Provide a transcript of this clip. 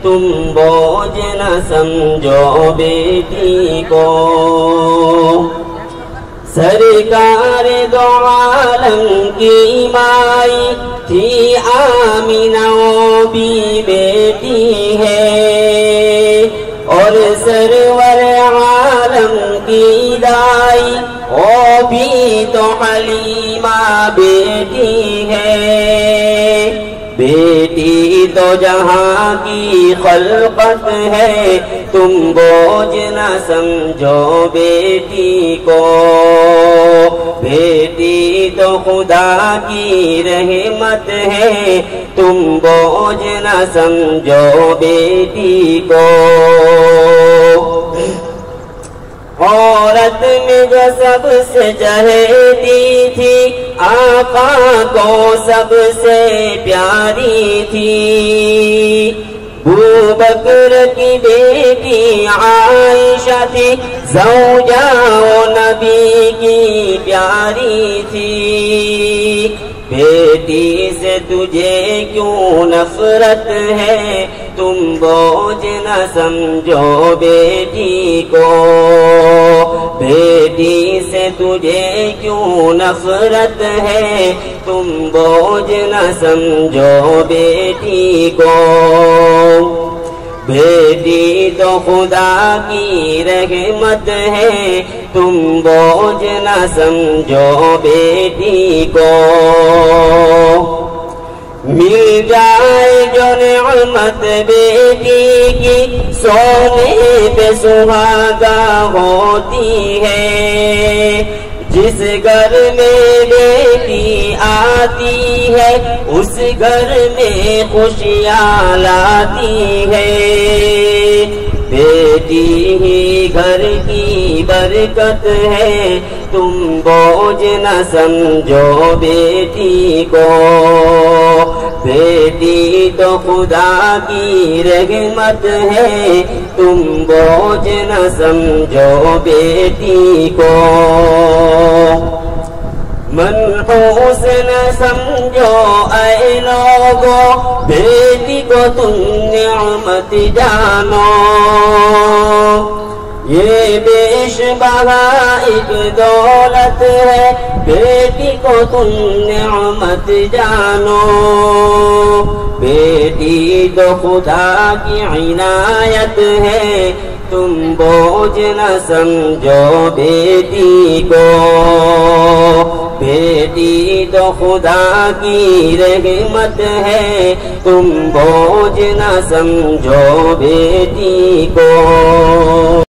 تم بوجھ نہ سمجھو بیٹی کو۔ سرکار دو عالم کی مائی تھی آمینہ، وہ بھی بیٹی ہے، اور سرور عالم کی دائی وہ بھی تو حلیمہ بیٹی ہے۔ بیٹی تو جہاں کی خلقت ہے، تم بوجھ نہ سمجھو بیٹی کو۔ بیٹی تو خدا کی رحمت ہے، تم بوجھ نہ سمجھو بیٹی کو۔ عورت میں جو سب سے چہیتی تھی، آقا کو سب سے پیاری تھی۔ ابو بکر کی بیٹی عائشہ تھی، زوجہ و نبی کی پیاری تھی۔ بیٹی سے تجھے کیوں نفرت ہے، تم بوجھ نہ سمجھو بیٹی کو۔ بیٹی سے تجھے کیوں نفرت ہے، تم بوجھ نہ سمجھو بیٹی کو۔ بیٹی تو خدا کی رحمت ہے، تم بوجھ نہ سمجھو بیٹی کو۔ مل جائے جو نعمت بیٹی کی، سونے پہ سہاگا ہوتی ہے۔ جس گھر میں بیٹی آتی ہے، اس گھر میں خوشیاں لاتی ہے۔ بیٹی ہی گھر کی برکت ہے، تم بوجھ نہ سمجھو بیٹی کو۔ بیٹی تو خدا کی رحمت ہے، تم بوجھ نہ سمجھو بیٹی کو۔ منحوس نہ سمجھو اے لوگو، بیٹی کو تم نعمت جانو۔ یہ بیش بہا ایک دولت ہے، بیٹی کو تم نعمت جانو۔ بیٹی تو خدا کی عنایت ہے، تم بوجھ نہ سمجھو بیٹی کو۔ بیٹی تو خدا کی رحمت ہے، تم بوجھ نہ سمجھو بیٹی کو۔